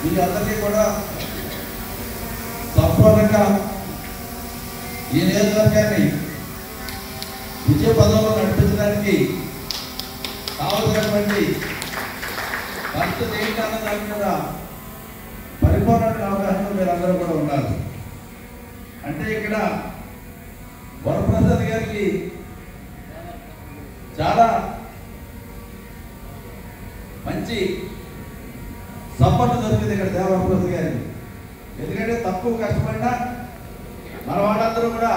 మీ అందరికీ కూడా సంపూర్ణంగా ఈ నియోజకవర్గాన్ని విజయ పదంలో నడిపించడానికి కావలసినటువంటి పరిస్థితి ఏంటన్న దాని మీద పరిపూర్ణమైన అవగాహన మీరందరూ కూడా ఉన్నారు. అంటే ఇక్కడ వరప్రసాద్ గారికి చాలా మంచి సపోర్ట్ దొరికింది ఇక్కడ దేవరప్రసాద్ గారికి. ఎందుకంటే తక్కువ కష్టపడినా మన వాళ్ళందరూ కూడా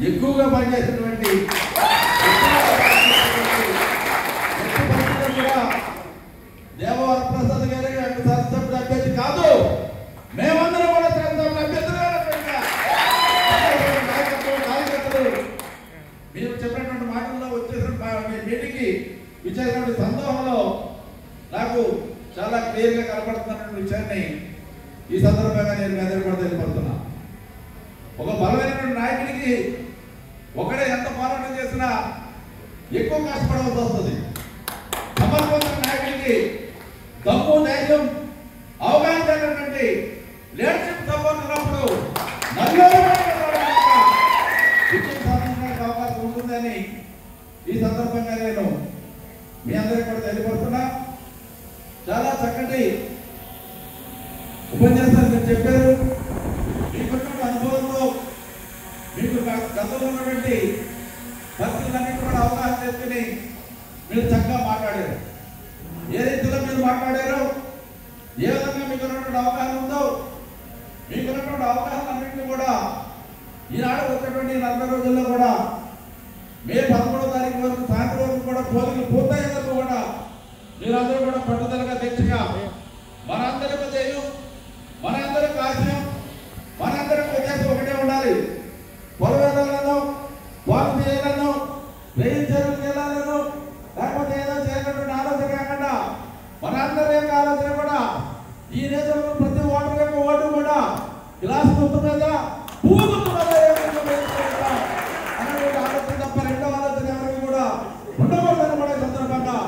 ఎక్కువగా పనిచేసినటువంటి కూడా దేవరప్రసాద్ గారి శాసనసభ్యుడు అభ్యర్థి కాదు, మేమందరం కూడా శాసనసభ్యులు అభ్యర్థులు. మీరు చెప్పినటువంటి మాటల్లో వచ్చేసిన మీటింగ్కి విచ్చేసినటువంటి సందర్భంలో నాకు చాలా క్లియర్గా కనపడుతున్నటువంటి విషయాన్ని ఈ సందర్భంగా నేను మీ అందరూ కూడా తెలియపడుతున్నా. ఒక బలమైనటువంటి నాయకుడికి ఒకడే ఎంత పోరాటం చేసినా ఎక్కువ కష్టపడవలసి వస్తుంది. సమర్థవంతమైన నాయకుడికి దమ్ము, ధైర్యం, అవగాహన కలిగినటువంటి లీడర్షిప్ సపోర్ట్ ఉన్నప్పుడు విజయం సాధించడానికి అవకాశం ఉంటుందని ఈ సందర్భంగా నేను మీ అందరికీ కూడా తెలియపడుతున్నా. చాలా చక్కటి ఉపన్యాసాలు మీరు చెప్పారు. మీకున్న అనుభవంలో మీకు గతంలో ఉన్నటువంటి పరిస్థితులన్నింటి కూడా అవగాహన చేసుకుని మీరు చక్కగా మాట్లాడారు. ఏ రీతిలో మీరు మాట్లాడారో, ఏ విధంగా మీకు ఉన్నటువంటి అవగాహన ఉందో, మీకున్నటువంటి అవగాహన అన్నింటినీ కూడా ఈనాడు వచ్చేటువంటి 40 రోజుల్లో కూడా మే 13వ తారీఖు వరకు సాయంత్రం వరకు కూడా పోలింగ్లు పూర్తయ్యే వరకు కూడా మీరందరూ కూడా పట్టుదలగా దీక్షగా మనందరికీ ధ్యేయం, మనందరికీ ఆశయం, మనందరికీ ఉద్దేశం ఒకటే ఉండాలి. పొలవేదాలను, వాకు చేయాలను, వెయ్యి చెరువులు చేయాలను, లేకపోతే ఏదో చేయాలన్నటువంటి ఆలోచన కాకుండా మనందరి యొక్క ఆలోచన కూడా ఈ నేతలు ప్రతి ఓటర్ యొక్క ఓటు కూడా గ్లాస్ గుర్తు మీద, పువ్వు గుర్తు మీద అనేటువంటి ఆలోచన తప్ప రెండో ఆలోచన ఎవరికి కూడా ఉండకూడదని కూడా ఈ సందర్భంగా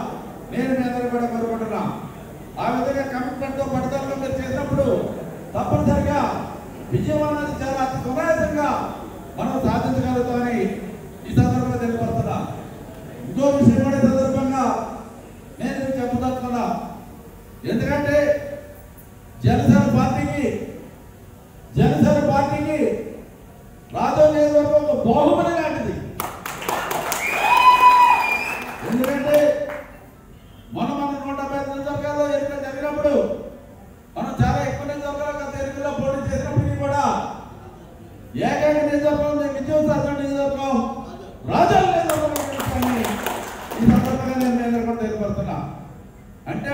నేను మీ అందరూ కూడా కోరుకుంటున్నా. ఆ విధంగా కమిట్మెంట్తో పట్టుదలలో మీరు చేసినప్పుడు తప్పనిసరిగా విజయం అనేది చాలా అతి సునాయాసంగా మనం సాధించగలుగుతామని ఈ సందర్భంగా తెలియపరుస్తున్నా. ఇంకో విషయం కూడా ఈ సందర్భంగా నేను మీకు చెప్పదలుచుకున్నా. ఎందుకంటే జనసేన పార్టీకి రాజో నియోజకవర్గం ఒక బాహుబలి లాంటిది. ఎందుకంటే మనం 170 నియోజకవర్గాల్లో ఎన్నికలు జరిగినప్పుడు మనం చాలా ఎక్కువ నియోజకవర్గాలు గత ఎన్నికల్లో పోటీ చేసినప్పటికీ కూడా ఏకైక నియోజకవర్గం విజయం సాధించిన నియోజకవర్గం రాజో నియోజకవర్గం ఈ సందర్భంగా నేను కూడా తెలియపడుతున్నా. అంటే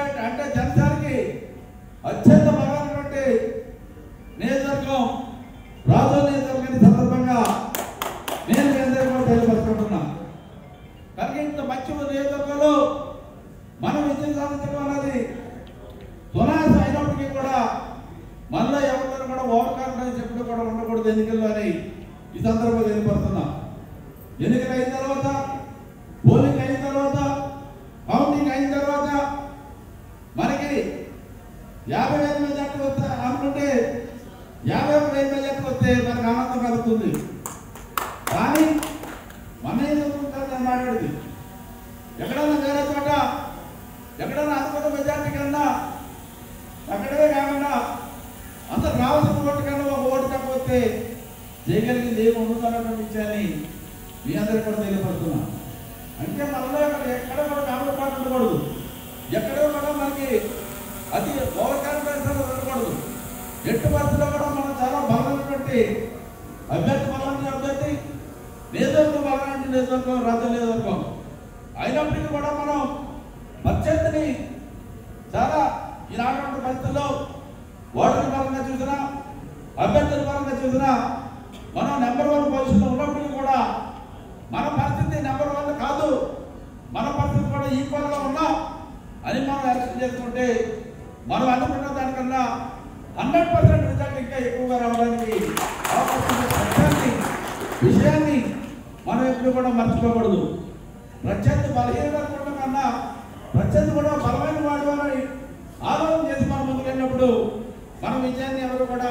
జనసేనకి అత్యంత బలమైనటువంటి నియోజకవర్గం రాజో నియోజకవర్గాన్ని సందర్భంగా నేను మీ అందరికీ కూడా తెలియపరుచుకుంటున్నా. కనుక ఇంత మంచి నియోజకవర్గంలో మనం విజయం సాధించడం అనేది సునాయాసం అయినప్పటికీ కూడా మనలో ఎవరితో కూడా ఓవర్ కాన్ఫిడెన్స్ ఎప్పుడు కూడా ఉండకూడదు ఎన్నికల్లో అని ఈ సందర్భంగా తెలియపరుస్తున్నా. ఎన్నికలు అయిన తర్వాత, పోలింగ్ అయిన తర్వాత, కౌంటింగ్ అయిన తర్వాత మనకి 50,000 మెజార్టీ వస్తే అనుకుంటే 51,000 మెజార్టీ వస్తే మనకు ఆనందం కలుగుతుంది. కానీ మన ఏదైనా మాట్లాడింది ఎక్కడైనా వేరే చోట ఎక్కడైనా అనుకున్న మెజార్టీ కన్నా అక్కడే కాకుండా అందరు రావాల్సిన ఓటు కన్నా ఒక ఓటు కాకపోతే చేయగలిగింది ఏమి ఉంటుందన్న విషయాన్ని మీ అందరికీ కూడా తెలియపడుతున్నా. అంటే మనలో ఎక్కడ కూడా కామెంట్ పాటు ఉండకూడదు, ఎక్కడో కూడా మనకి అతి ఓవర్ కాన్ఫిడెన్స్ ఉండకూడదు. ఎట్టి పరిస్థితుల్లో కూడా మనం చాలా బలమైనటువంటి అభ్యర్థి నియోజకవర్గం బలమైన నియోజకవర్గం రాజ్య నియోజకవర్గం అయినప్పటికీ కూడా మనం ప్రత్యర్థిని చాలా ఈనాటి పరిస్థితుల్లో ఓటమి పరంగా చూసినా, అభ్యర్థుల పరంగా చూసినా మనం నెంబర్ 1 పొజిషన్లో ఉన్నప్పటికీ కూడా మన పరిస్థితి నెంబర్ 1 కాదు, మన పరిస్థితి కూడా ఈక్వల్గా ఉన్నాం అని మనం యాక్సెప్ట్ చేసుకుంటే మనం అనుకున్న దానికన్నా 100% రిజల్ట్ ఇంకా ఎక్కువగా రావడానికి విషయాన్ని మనం ఎప్పుడు కూడా మర్చిపోకూడదు. ప్రత్యర్థి బలహీనత కన్నా ప్రత్యర్థి కూడా బలమైన వాడు అని ఆలోచన చేసి మనం ముందుకెళ్ళినప్పుడు విజయాన్ని ఎవరు కూడా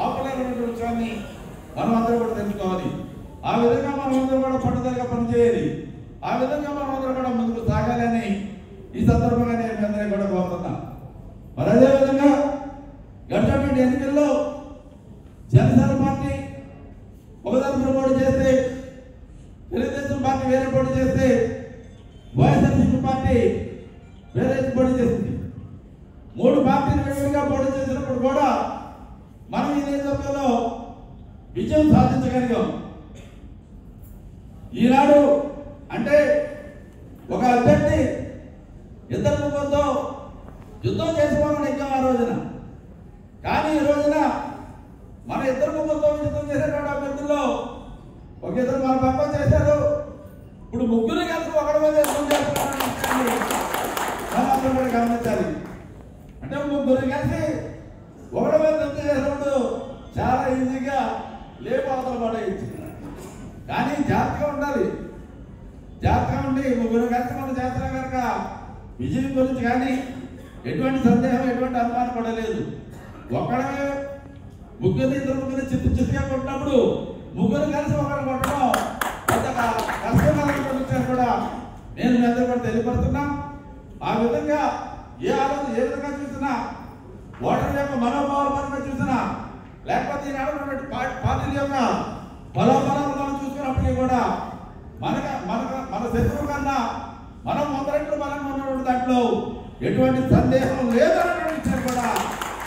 ఆపలేనటువంటి విషయాన్ని మనం అందరూ కూడా తెలుసుకోవాలి. ఆ విధంగా మనం అందరూ కూడా పట్టుదలగా పనిచేయాలి. ఆ విధంగా మనం అందరూ కూడా ముందుకు సాగాలని ఈ సందర్భంగా నేను అందరినీ కూడా కోరుతున్నా. మరి అదేవిధంగా గడిచినటువంటి ఎన్నికల్లో జనసేన పార్టీ ఒకదాని పోటీ చేస్తే, తెలుగుదేశం పార్టీ వేరే పోటీ చేస్తే, వైఎస్ఆర్సీపీ పార్టీ వేరే పోటీ చేస్తుంది. 3 పార్టీలు విడివిడిగా పోటీ చేసినప్పుడు కూడా మనం ఈ నియోజకవర్గంలో విజయం సాధించగలిగాం. ఈనాడు అంటే ఒక అభ్యర్థి ఇద్దరు ముగ్గురితో యుద్ధం చేసుకోవాలని ఎక్కాం ఆ రోజున. కానీ ఈ రోజున మన ఇద్దరు ముగ్గురితో యుద్ధం చేసేటువంటి అభ్యర్థుల్లో ఒక ఇద్దరు మన పక్క చేశారు. ఇప్పుడు ముగ్గురు కలిసి ఒకటి మీద యుద్ధం చేస్తున్నారని మనందరూ కూడా గమనించాలి. అంటే ముగ్గురు కలిసి ఒకటి మీద యుద్ధం చేసినప్పుడు చాలా ఈజీగా లేపావతలు పడేయచ్చు. కానీ జాగ్రత్తగా ఉండాలి. జాగ్రత్తగా ఉండి ముగ్గురు కలిసి మనం చేస్తున్నాం కనుక విజయం గురించి కానీ ఎటువంటి సందేహం, ఎటువంటి అనుమానం కూడా లేదు. ఒక్కడే ముగ్గురిని ఇద్దరు ముగ్గురిని చిత్తుగా కొట్టినప్పుడు ముగ్గురు కలిసి ఒకరు కొట్టడం పెద్దగా కష్టమైన విషయం కూడా నేను మీ అందరూ కూడా తెలియపడుతున్నా. ఆ విధంగా ఏ ఆలోచన ఏ విధంగా చూసినా, ఓటర్ యొక్క మనోభావాల పరంగా చూసినా, లేకపోతే ఈనాడు పార్టీల యొక్క బలోబలాలు మనం చూసుకున్నప్పటికీ కూడా మన శత్రువు కన్నా మనం 100 రెట్లు బలంగా ఉన్నటువంటి దాంట్లో ఎటువంటి సందేహం లేదన్నటువంటి విషయం కూడా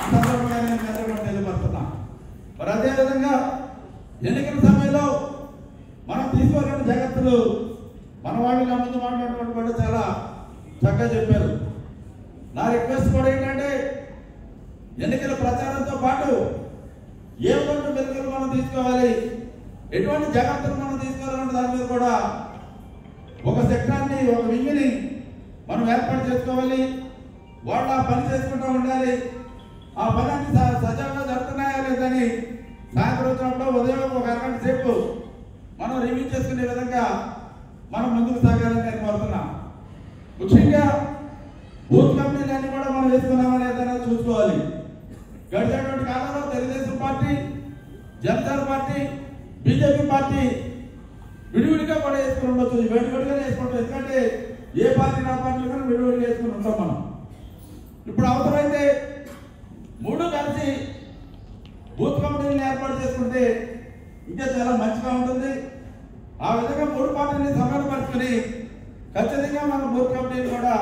ఈ సందర్భంగా నేను అందరూ కూడా తెలియపడుతున్నా. మరి అదేవిధంగా ఎన్నికల సమయంలో మనం తీసుకోవాలని జాగ్రత్తలు మన వాళ్ళు ముందు మాట్లాడినటువంటి కూడా చాలా చక్కగా చెప్పారు. నా రిక్వెస్ట్ కూడా ఏంటంటే ఎన్నికల ప్రచారంతో పాటు ఏ కొంత మెరుగులు మనం తీసుకోవాలి, ఎటువంటి జాగ్రత్తలు మనం తీసుకోవాలన్న దాని మీద కూడా ఒక సెక్టార్ని, ఒక వింగ్ని మనం ఏర్పాటు చేసుకోవాలి. వాళ్ళు ఆ పని చేసుకుంటూ ఉండాలి. ఆ పని అన్ని సజావుగా జరుగుతున్నాయా లేదని సాయంత్రం వచ్చినప్పుడు ఉదయం ఒక అరగంట సేపు మనం రివ్యూ చేసుకునే విధంగా మనం ముందుకు సాగాలని నేను కోరుతున్నా. ముఖ్యంగా బూత్ కమిటీలు అన్ని కూడా మనం వేసుకున్నామా లేదన్నా చూసుకోవాలి. గడిచినటువంటి కాలంలో Telugu Desam party, Janasena party, BJP party విడివిడిగా కూడా వేసుకుని ఉండొచ్చు. విడివిడిగా వేసుకుంటాం. ఎందుకంటే ఏ పార్టీ నా పార్టీలు కానీ విడివిడిగా వేసుకుని ఉంటాం మనం. ఇప్పుడు అవసరమైతే 3 కలిసి బూత్ కమిటీలను ఏర్పాటు చేసుకుంటే ఇంకా చాలా మంచిగా ఉంటుంది. ఆ విధంగా 3 పార్టీలని సమన్వయపరుచుకుని ఖచ్చితంగా మనం బూత్ కమిటీలు కూడా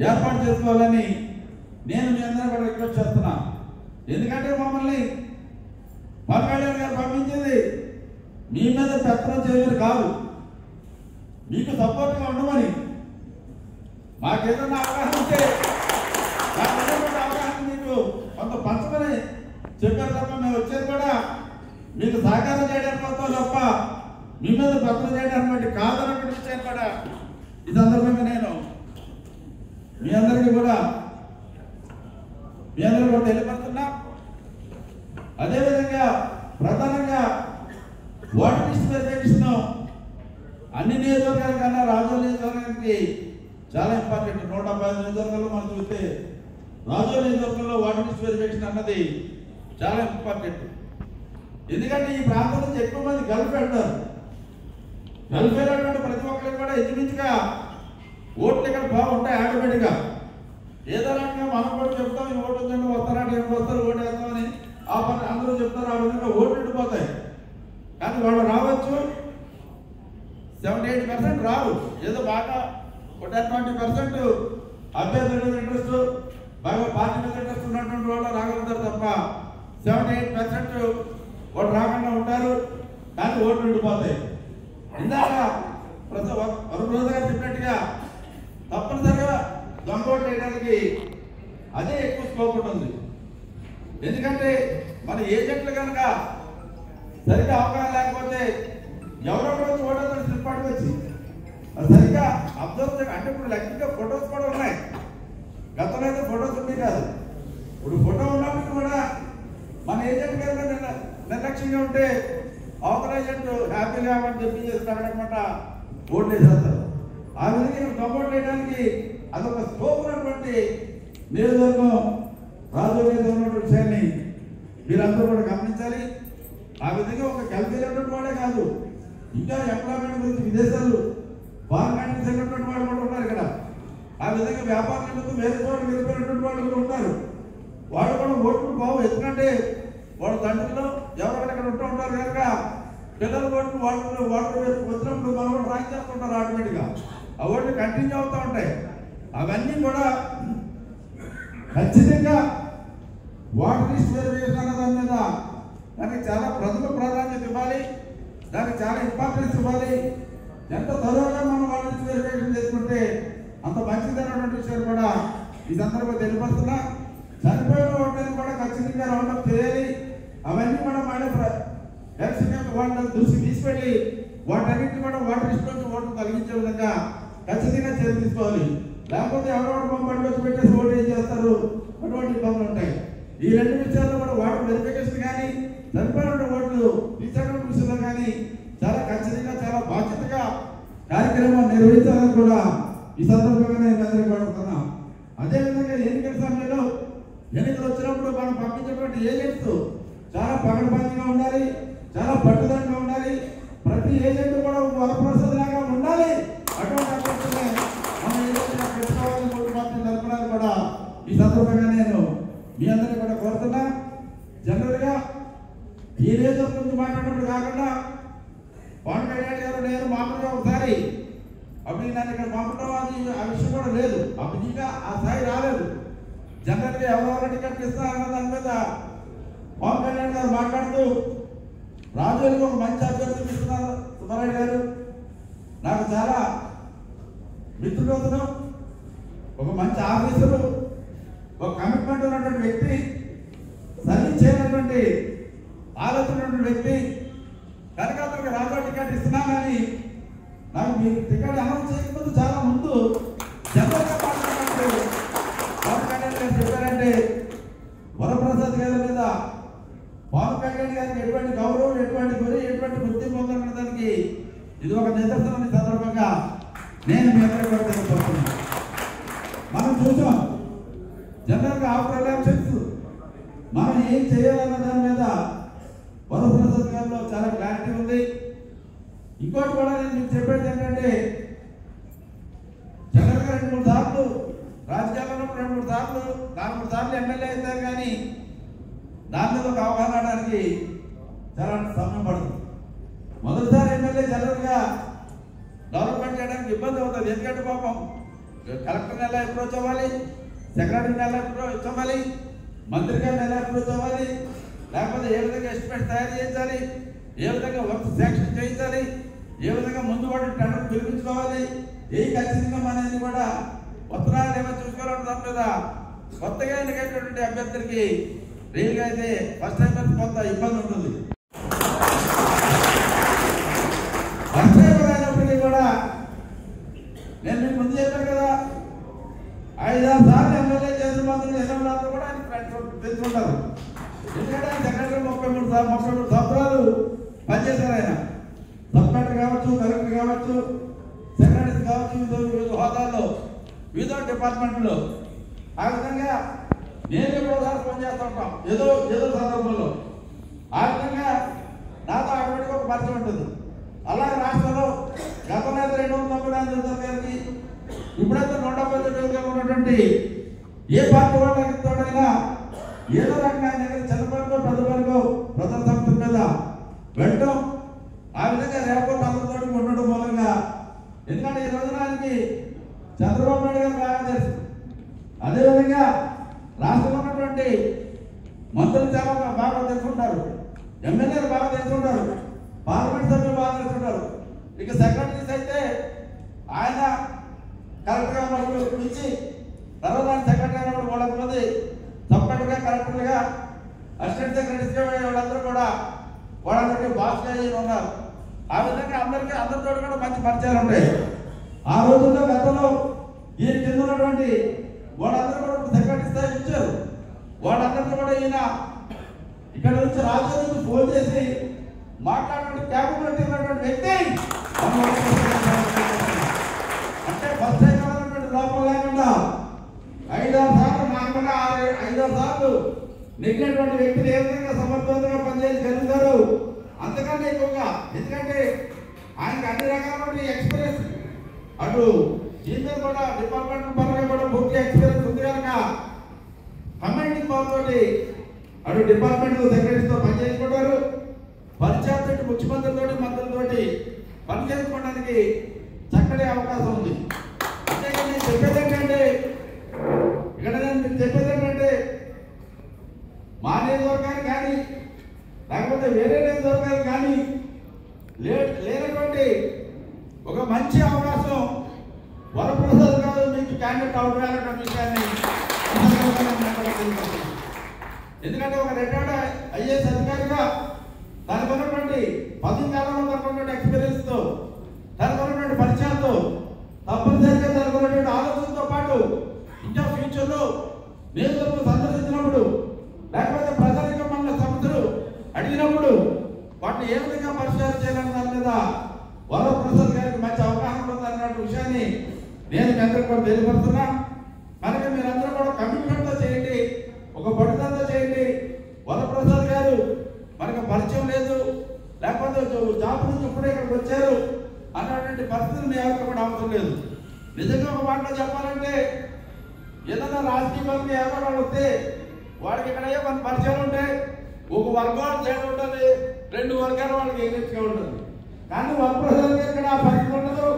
ఏర్పాటు చేసుకోవాలని నేను మీ అందరూ కూడా రిక్వెస్ట్ చేస్తున్నా. ఎందుకంటే మమ్మల్ని పల్నాడు గారు పంపించింది మీ మీద పెత్తనం చేయమని కాదు, మీకు సపోర్ట్గా ఉండమని. మాకేదన్నా అవగాహన ఉంటే అవగాహన మీకు కొంత పంచమని చెప్పారు తప్ప మేము వచ్చేది కూడా మీకు సహకారం చేయడానికి వస్తాం తప్ప మీ మీద పెత్తనం చేయడానికి కాదన్నటువంటి విషయాన్ని కూడా ఈ సందర్భంగా నేను మీ అందరూ కూడా తెలియపడుతున్నా. అదేవిధంగా ప్రధానంగా ఓటర్ లిస్ట్ వెరిఫికేషన్ అన్ని నియోజకవర్గాల కన్నా రాజోలు నియోజకవర్గానికి చాలా ఇంపార్టెంట్. 175 నియోజకవర్గాల్లో మనం చూస్తే రాజోలు నియోజకవర్గంలో ఓటర్ లిస్ట్ వెరిఫికేషన్ అన్నది చాలా ఇంపార్టెంట్. ఎందుకంటే ఈ ప్రాంతం నుంచి ఎక్కువ మంది గల్ఫ్ వెళ్తారు. గల్ఫ్ వెళ్ళినటువంటి ప్రతి ఒక్కరికి కూడా ఇంచుమించుగా ఓట్లు ఇక్కడ బాగుంటాయి ఆటోమేటిక్గా. ఏదో రకంగా మనం కూడా చెప్తాం, ఈ ఓటు ఉందంటే వస్తారంటే ఏం వస్తారు, ఓటు వేస్తామని ఆ పని అందరూ చెప్తారు. ఆ విధంగా ఓట్లు ఉండిపోతాయి. కానీ వాళ్ళు రావచ్చు, 78% రారు. ఏదో బాగా 20% అభ్యర్థుల మీద ఇంట్రెస్ట్, బాగా పార్టీ మీద ఇంట్రెస్ట్ ఉన్నటువంటి వాళ్ళు రాగలుగుతారు తప్ప 78% వాళ్ళు రాకుండా ఉంటారు. కానీ ఓట్లు ఉండిపోతాయి. ఇందాక వరుణ్ రోజు గారు చెప్పినట్టుగా తప్పనిసరిగా దొంగ ఓట్లు వేయడానికి అదే ఎక్కువ స్కోప్ ఉంటుంది. ఎందుకంటే మన ఏజెంట్లు కనుక సరిగ్గా అవగాహన లేకపోతే ఎవరొకరు ఓటర్ స్లిప్ వచ్చి సరిగ్గా అబ్జర్వ్ చేయాలి. అంటే ఇప్పుడు లెక్కగా ఫొటోస్ కూడా ఉన్నాయి. గతంలో అయితే ఫొటోస్ ఉన్నాయి కాదు. ఇప్పుడు ఫోటో ఉన్నప్పుడు కూడా మన ఏజెంట్ కనుక నిర్లక్ష్యంగా ఉంటే అవతల ఏజెంట్ హ్యాపీగా అని చెప్పి చేస్తాడనమాట, ఓట్లు వేసేస్తారు. ఆ విధంగా దొంగ ఓట్లు వేయడానికి అదొక స్కోప్ ఉన్నటువంటి నియోజకవర్గం రాజకీయంలో ఉన్నటువంటి విషయాన్ని మీరందరూ కూడా గమనించాలి. ఆ విధంగా ఒక కలిపేటటువంటి వాడే కాదు, ఇంకా ఎంప్లాయ్మెంట్ గురించి విదేశాలు ఫారెన్ కంట్రీస్ వెళ్ళినటువంటి వాళ్ళు కూడా ఉన్నారు ఇక్కడ. ఆ విధంగా వ్యాపార నిమిత్తం వేరే చోట్ల వెళ్ళిపోయినటువంటి వాళ్ళు కూడా ఉంటారు. వాళ్ళు కూడా ఓట్లు బాగు, ఎందుకంటే వాళ్ళ తండ్రులు ఎవరైనా ఇక్కడ ఉంటూ ఉంటారు కనుక పిల్లల ఓట్లు వాళ్ళు వచ్చినప్పుడు మనం కూడా రాయి చేస్తుంటారు. ఆటోమేటిక్గా ఆ ఓట్లు కంటిన్యూ అవుతూ ఉంటాయి. అవన్నీ కూడా ఖచ్చితంగా వాటర్ లిస్ట్ వెరిఫికేషన్ అనే దాని మీద దానికి చాలా ప్రథమ ప్రాధాన్యత ఇవ్వాలి, దానికి చాలా ఇంపార్టెన్స్ ఇవ్వాలి. ఎంత త్వరగా మనం వాటర్ లిస్ట్ వెరిఫికేషన్ చేసుకుంటే అంత మంచిదన్నటువంటి విషయాలు కూడా ఈ సందర్భంగా తెలియపరుస్తున్నా. చనిపోయిన ఓట్లని కూడా ఖచ్చితంగా రౌండప్ చేయాలి. అవన్నీ కూడా మళ్ళీ ఎలక్షన్ వాళ్ళ దృష్టికి తీసుకెళ్ళి వాటన్నింటినీ కూడా వాటర్ లిస్ట్ నుంచి ఓట్లు తొలగించే విధంగా ఖచ్చితంగా చర్య తీసుకోవాలి. లేకపోతే ఎవరెవరు బొమ్మలు వచ్చి పెట్టేసి ఓటు ఏం చేస్తారు, అటువంటి ఇబ్బందులు ఉంటాయి. ఈ రెండు విషయాల్లో కూడా వాటర్ వెరిఫికేషన్ కానీ చనిపోయిన ఓట్లు తీసేటువంటి విషయంలో కానీ చాలా ఖచ్చితంగా చాలా బాధ్యతగా కార్యక్రమం నిర్వహించాలని కూడా ఈ సందర్భంగా నేను అందరికీ కోరుతున్నాం. అదేవిధంగా ఎన్నికల సమయంలో ఎన్నికలు వచ్చినప్పుడు మనం పంపించేటువంటి ఏజెంట్స్ చాలా పకడ్బందీగా ఉండాలి, చాలా పట్టుదలగా ఉండాలి. ప్రతి ఏజెంట్ కూడా వరప్రసాద్ లాగా ఉండాలి. అటువంటి అభ్యర్థులే మనం ఏదైనా పెట్టుకోవాలని మూడు పార్టీలు జరపడానికి కూడా ఈ సందర్భంగా నేను మీ అందరినీ కూడా కోరుతున్నా. జనరల్గా ఈ రేజర్ గురించి మాట్లాడినప్పుడు కాకుండా పవన్ కళ్యాణ్ గారు నేను మామూలుగా ఒకసారి అప్పుడు నన్ను ఇక్కడ పంపడం అది ఆ విషయం కూడా లేదు. అప్పుడు ఇంకా ఆ స్థాయి రాలేదు. జనరల్గా ఎవరెవరు టికెట్ ఇస్తారన్న దాని మీద పవన్ కళ్యాణ్ గారు మాట్లాడుతూ రాజులకు ఒక మంచి అభ్యర్థి ఇస్తున్నారు సుబ్బారెడ్డి గారు, నాకు చాలా మిత్రుడు, ఒక మంచి ఆఫీసరు, ఒక కమిట్మెంట్ ఉన్నటువంటి వ్యక్తి, సర్వీస్ చేయనటువంటి ఆలోచన ఉన్నటువంటి వ్యక్తి కనుక అతనికి రాజు టికెట్ ఇస్తున్నానని నాకు మీరు టికెట్ అనౌన్స్ చేయకముందు చాలా ముందు జనరల్గా మాట్లాడినప్పుడు పవన్ కళ్యాణ్ గారు చెప్పారంటే వరప్రసాద్ గారి మీద పవన్ కళ్యాణ్ గారికి ఎటువంటి గౌరవం, ఎటువంటి గురి, ఎటువంటి గుర్తింపు ఉందన్న దానికి ఇది ఒక నిదర్శనం. సందర్భంగా నేను మీ అందరికీ కూడా తెలియజేస్తున్నాను. మనం చూసాం జనరల్గా ఆఫ్టర్ ఎలక్షన్స్ మనం ఏం చేయాలన్న దాని మీద వరప్రసాద్ గారిలో చాలా క్లారిటీ ఉంది. ఇంకోటి కూడా నేను మీకు చెప్పేది ఏంటంటే జనరల్గా 2-3 సార్లు రాజకీయాల్లో 2-3 సార్లు 4-3 సార్లు ఎమ్మెల్యే అవుతారు, కానీ దాని మీద ఒక అవగాహన అవడానికి చాలా సమయం పడుతుంది. మొదటిసారి ఎమ్మెల్యే జనరల్గా డెవలప్మెంట్ చేయడానికి ఇబ్బంది అవుతుంది. ఎందుకంటే పాపం కలెక్టర్ని ఎలా అప్రోచ్ అవ్వాలి, సెక్రటరీని ఎలా అప్రోచ్ అవ్వాలి, మంత్రి గారిని ఎలా అప్రోచ్ అవ్వాలి, లేకపోతే ఏ విధంగా ఎస్టిమేట్ తయారు చేయించాలి, ఏ విధంగా వర్క్ శాంక్షన్ చేయించాలి, ఏ విధంగా ముందు వాటి టెండర్ పిలిపించుకోవాలి, ఏ ఖచ్చితంగా అనేది కూడా ఉత్తరాలు ఏమో చూసుకోవాలంటే దాని మీద కొత్తగా ఎన్నికైనటువంటి అభ్యర్థులకి రియల్గా అయితే ఫస్ట్ టైం కొంత ఇబ్బంది ఉంటుంది. ఫస్ట్ టైం అయినప్పటికీ కూడా నేను మీకు ముందు చెప్పాను కదా, 5-6 సార్లు ఎమ్మెల్యే చేసిన మంత్రులు 20 కూడా ఆయన తెలుసుకుంటారు. ఎందుకంటే ఆయన సెక్రటరీ 33 సంవత్సరాలు పనిచేశారు. ఆయన సబ్ కలెక్టర్ కావచ్చు, కలెక్టర్ కావచ్చు, సెక్రటరీ కావచ్చు, వివిధ హోదాల్లో వివిధ డిపార్ట్మెంట్లో. ఆ విధంగా నేను ఎప్పుడోసారి ఫోన్ చేస్తూ ఉంటాం ఏదో సందర్భంలో. ఆ విధంగా నాతో ఆటోమేటిక్గా ఒక పరిచయం ఉంటుంది. అలాగే రాష్ట్రంలో గతంలో 290 గారికి ఇప్పుడైతే 170 ఉన్నటువంటి ఏ పార్టీ వాళ్ళైనా ఏదో రకంగా చిన్నపరికో పెద్దపరికో ప్రజల సంస్థల మీద వెళ్ళటం, ఆ విధంగా రేపటి అందరితో ఉండడం మూలంగా. ఎందుకంటే ఈ రోజున ఆయనకి చంద్రబాబు నాయుడు గారు బాగా తెలుసు. అదేవిధంగా రాష్ట్రంలో ఉన్నటువంటి మంత్రులు చాలా బాగా తెలుసుకుంటారు, ఎమ్మెల్యేలు బాగా తెలుసుకుంటారు, పార్లమెంట్ సభ్యులు బాగా తెలుసుకుంటారు. ఇక సెక్రటరీస్ అయితే ఆయన కలెక్టర్గా ఉన్నప్పుడు నుంచి తర్వాత ఆయన సెక్రటరీ అయినప్పుడు వాళ్ళంతమంది సపరేట్గా కలెక్టర్లుగా అసిస్టెంట్ సెక్రటరీస్గా వాళ్ళందరూ కూడా వాళ్ళందరికీ బాస్గా ఉన్నారు. ఆ విధంగా అందరితో కూడా మంచి పరిచయాలు ఉంటాయి. ఆ రోజుల్లో గతంలో ఈయన కింద ఉన్నటువంటి వాళ్ళందరూ కూడా సెక్రటరీ స్థాయి ఇచ్చారు. వాళ్ళందరితో కూడా ఈయన ఇక్కడ నుంచి రాజు నుంచి ఫోన్ చేసి మాట్లాడే క్యాబినెట్ ఉన్నటువంటి వ్యక్తి. అంటే ఫస్ట్ టైం లోపల లేకుండా 5-6 సార్లు నాకుండా 5-6 6 సార్లు నెగ్గినటువంటి వ్యక్తులు ఏ విధంగా సమర్థవంతంగా పనిచేయగలుగుతారు అంతకన్నా ఎక్కువగా. ఎందుకంటే ఆయనకు అన్ని రకాల ఎక్స్పీరియన్స్, అటు దీని మీద కూడా డిపార్ట్మెంట్ పరంగా కూడా పూర్తి ఎక్స్పీరియన్స్ ఉంది కనుక కమాండింగ్ పవర్ తోటి అటు డిపార్ట్మెంట్ సెక్రటరీతో పనిచేసుకుంటారు. పరిచయం ముఖ్యమంత్రితో మంత్రులతోటి పనిచేసుకోవడానికి చక్కటి అవకాశం ఉంది. అంతేకాని నేను చెప్పేది ఏంటంటే మా నియోజకవర్గాలు కానీ లేకపోతే వేరే నియోజకవర్గాలు కానీ లేనటువంటి ఒక మంచి అవకాశం వరప్రసాద్ గారు మీకు క్యాండిడేట్ అవడం విషయాన్ని ఎందుకంటే ఒక రిటైర్డ్ ఐఏఎస్ అధికారిగా దానికి ఉన్నటువంటి 10 కాలంలో ఉన్నటువంటి ఎక్స్పీరియన్స్తో దానికి ఉన్నటువంటి పరిచయాలతో తప్పనిసరిగా దానికి ఉన్నటువంటి ఆలోచనతో పాటు ఇంకా ఫ్యూచర్లో నియోజకవర్గం సందర్శించినప్పుడు లేకపోతే ప్రజలకు మన సమస్యలు అడిగినప్పుడు వాటిని ఏ విధంగా పరిష్కారం చేయాలన్న దాని మీద వరప్రసాద్ గారికి మంచి అవగాహన ఉందన్నటువంటి విషయాన్ని నేను మీ అందరికీ కూడా తెలియపడుతున్నా. కనుక మీరందరూ కూడా కమిట్మెంట్తో చేయండి, ఒక పట్టుదలతో చేయండి. వరప్రసాద్ గారు మనకు పరిచయం లేదు, లేకపోతే జాబ్ నుంచి ఇప్పుడే ఇక్కడికి వచ్చారు అన్నటువంటి పరిస్థితులు మీ ఎవరికి కూడా అవసరం లేదు. నిజంగా ఒక మాటలో చెప్పాలంటే ఏదైనా రాజకీయ పదవి ఎవరైనా వస్తే వాడికి ఇక్కడ మన పరిచయాలు ఉంటాయి. ఒక వర్గాలు చేయడం ఉంటుంది, 2 వర్గాలు వాళ్ళకి ఎగ్జిట్గా ఉంటుంది. కానీ వరప్రసాద్ గారు ఇక్కడ ఆ పరిస్థితి ఉండదు.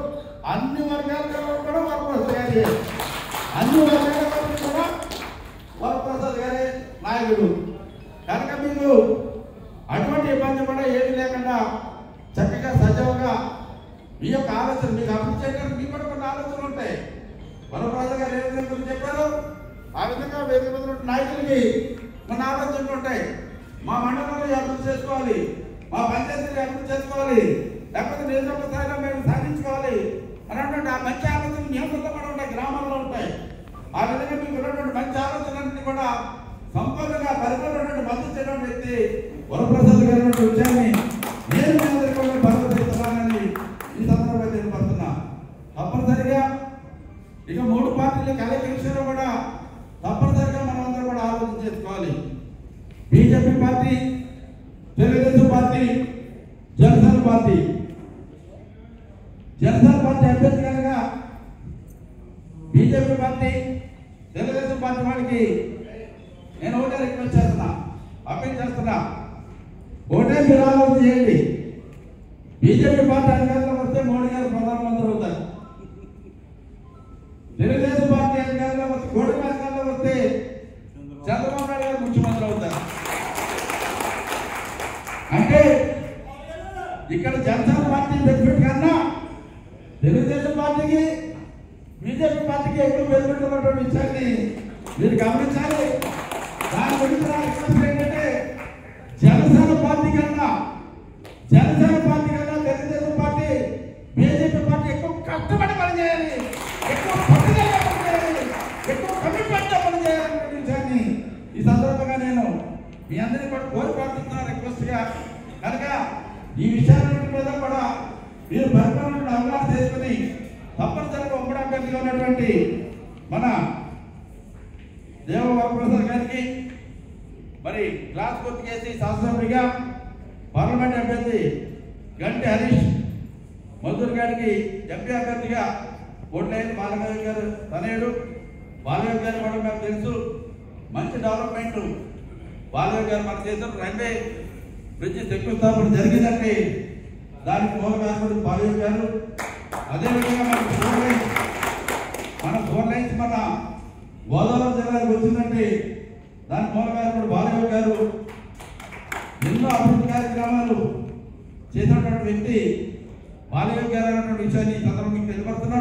అన్ని వర్గాల కూడా వరప్రసాద్ గారి, అన్ని వర్గాల కూడా వరప్రసాద్ గారే నాయకుడు. కనుక మీకు అటువంటి ఇబ్బంది కూడా ఏమీ లేకుండా చక్కగా సజావుగా మీ యొక్క ఆలోచన మీకు అభివృద్ధి చేయడానికి మీకు కూడా కొన్ని ఆలోచనలు ఉంటాయి. వరప్రసాద్ గారు ఏ విధంగా చెప్పారు ఆ విధంగా వేదిక మీద నాయకులకి కొన్ని ఆలోచనలు ఉంటాయి. మా మండలంలో అభివృద్ధి చేసుకోవాలి, మా పంచాయతీలు అభివృద్ధి చేసుకోవాలి, లేకపోతే నియోజకవర్గ స్థాయిలో మేము సాధించుకోవాలి అన్నటువంటి ఆ మంచి ఆలోచనలు నియోజకవర్గంలో కూడా ఉంటాయి, గ్రామాల్లో ఉంటాయి. ఆ విధంగా మీకు ఉన్నటువంటి మంచి ఆలోచనలన్నీ కూడా సంపూర్ణంగా పరిపూర్ణటువంటి మద్దతు చేయడం వ్యక్తి వరప్రసాద్ గారి విషయాన్ని నేను మీ అందరికీ కూడా భరోసా ఈ సందర్భంగా తెలియపడుతున్నా. తప్పనిసరిగా ఇక 3 పార్టీల కలయిక విషయంలో కూడా తప్పనిసరిగా మనం అందరూ కూడా ఆలోచన చేసుకోవాలి. BJP party, Telugu Desam party, Janasena party. Janasena party అభ్యర్థి కనుక బీజేపీ పార్టీ, తెలుగుదేశం పార్టీ వాళ్ళకి నేను ఒకటే రిక్వెస్ట్ చేస్తున్నా, అప్పీల్ చేస్తున్నా, ఒకటే మీరు ఆలోచన చేయండి. బీజేపీ పార్టీ అధికారంలో వస్తే మోడీ గారు ప్రధానమంత్రి అవుతారు. తెలుగుదేశం పార్టీ అధికారంలో వస్తే, కూటమి అధికారంలో వస్తే చంద్రబాబు నాయుడు గారు ముఖ్యమంత్రి అవుతారు. అంటే ఇక్కడ జనసేన పార్టీ బెనిఫిట్ కన్నా తెలుగుదేశం పార్టీకి, బీజేపీ పార్టీకి ఎక్కువ బెనిఫిట్ ఉన్నటువంటి విషయాన్ని మీరు గమనించాలి. దాని గురించి నా రిక్వెస్ట్ ఏంటంటే జనసేన పార్టీ కన్నా తెలుగుదేశం పార్టీ, బీజేపీ పార్టీ ఎక్కువ కష్టపడి పనిచేయాలి, ఎక్కువ పట్టుదలగా పనిచేయాలి, ఎక్కువ కమిట్మెంట్తో పనిచేయాలనే విషయాన్ని ఈ సందర్భంగా నేను మీ అందరినీ కూడా కోరి ప్రార్థిస్తున్నా రిక్వెస్ట్గా. కనుక ఈ విషయాలన్నింటి మీద కూడా మీరు పరిపాలన అవగాహన చేసుకుని తప్పనిసరిగా ఉమ్మడి అభ్యర్థిగా ఉన్నటువంటి మన దేవ వరప్రసాద్ గారికి మరి క్లాస్ పూర్తి చేసి శాసనసభ్యుడిగా, పార్లమెంట్ అభ్యర్థి గంటి హరీష్ మధుర్ గారికి ఎంపీ అభ్యర్థిగా ఓట్లైన బాలగారి గారు తనయుడు. బాలగారి గారు కూడా నాకు తెలుసు, మంచి డెవలప్మెంట్ బాలగారి గారు మన చేసిన రైల్వే బ్రిడ్జి శంకుస్థాపన జరిగిందంటే దానికి మూలకారకుడు బాలగారి గారు. అదేవిధంగా మన 4 లైన్స్ మన గోదావరి జిల్లాకు వచ్చిందంటే దానికి మూలకారకుడు బాలగారి గారు. ఎన్నో అభివృద్ధి కార్యక్రమాలు చేసినటువంటి వ్యక్తి బాలగారి గారు అన్నటువంటి విషయాన్ని ఈ సందర్భంగా మీకు తెలియపడుతున్నా.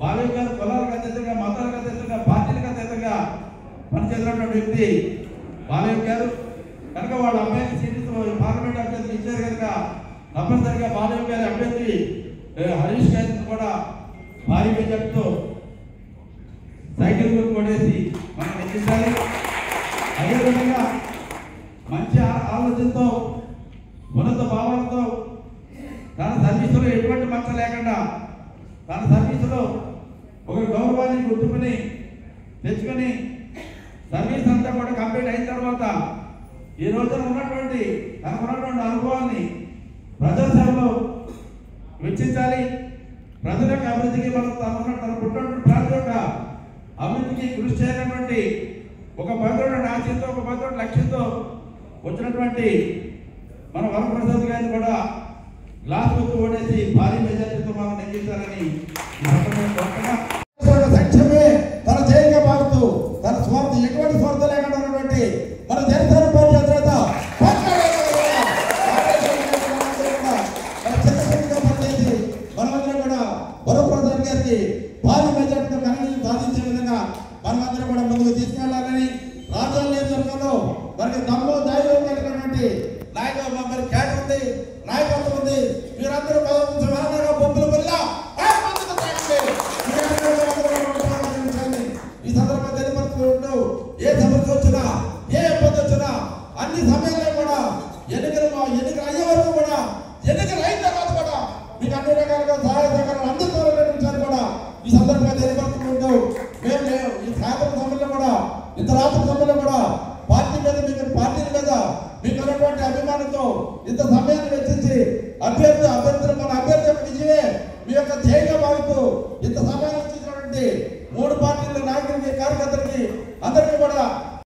బాలగారి గారు కులాలకు అతీతంగా, మతాలకు అతీతంగా, పార్టీలకు అతీతంగా పనిచేసినటువంటి వ్యక్తి బాలగారి గారు. కనుక వాళ్ళ అభ్యర్థి సీటు పార్లమెంట్ అభ్యర్థి ఇచ్చారు కనుక తప్పనిసరిగా బాలగారి గారి అభ్యర్థి హరీష్ గారిని కూడా భారీ మెజార్టీతో సైకిల్ గుర్తు కొట్టేసి మనం ఎక్కించాలి. అదేవిధంగా మంచి ఆలోచనతో, ఉన్నత భావాలతో, తన సర్వీసులో ఎటువంటి మచ్చ లేకుండా, తన సర్వీసులో ఒక గౌరవాన్ని గుర్తుకుని తెచ్చుకొని సర్వీస్ అంతా కూడా కంప్లీట్ అయిన తర్వాత ఈ రోజున ఉన్నటువంటి తనకున్నటువంటి అనుభవాన్ని ప్రజాసేవలో వెచ్చించాలి. ప్రజల యొక్క అభివృద్ధికి తన పుట్టినటువంటి ప్రాంతం యొక్క అభివృద్ధికి కృషి చేయనటువంటి ఒక భద్రుడు ఆశయంతో ఒక భద్రుడు లక్ష్యంతో వచ్చినటువంటి మన వరప్రసాద్ గారిని కూడా గ్లాస్ గుర్తు ఓడేసి భారీ మెజార్టీతో మనం నెగ్గించాలని సంక్షేమే తన జయంగా భావిస్తూ తన స్వార్థం ఎటువంటి స్వార్థం లేకుండా ఉన్నటువంటి మన జనసేన పార్టీ అధినేత పనిచేసి మనమందరం కూడా వరప్రసాద్ గారికి భారీ మెజార్టీతో ఘనంగా సాధించే విధంగా మనమందరం కూడా ముందుకు తీసుకెళ్లాలని రాజధాని నియోజకవర్గంలో మనకి దమ్ము ధైర్యం కలిగినటువంటి నాయకులు మరి క్యాట్ ఉంది, నాయకత్వం ఉంది. మీరందరూ బొబ్బుల వల్ల ఈ సందర్భంగా తెలియపరుచుకుంటూ ఏ సమస్య వచ్చినా ఏ ఇబ్బంది వచ్చినా అన్ని సమయాల్లో కూడా ఎన్నికలు అయ్యే వరకు కూడా ఎన్నికలు అయిన తర్వాత కూడా మీకు అన్ని రకాలుగా సహాయ సహకారాలు అందుకోవాలనే విషయాన్ని కూడా ఈ సందర్భంగా తెలియపరుచుకుంటూ మేము ఈ సాయంత్రం సమయంలో కూడా ఇంత రాత్రి సమయంలో కూడా పార్టీ మీద పార్టీల మీద మీకు ఉన్నటువంటి అభిమానంతో ఇంత సమయాన్ని వెచ్చించి అభ్యర్థులు మన అభ్యర్థి యొక్క విజయమే మీ యొక్క ధ్యేయంగా భావిస్తూ ఇంత సమయాన్ని వెచ్చించినటువంటి 3 పార్టీల నాయకులకి కార్యకర్తలకి అందరికీ కూడా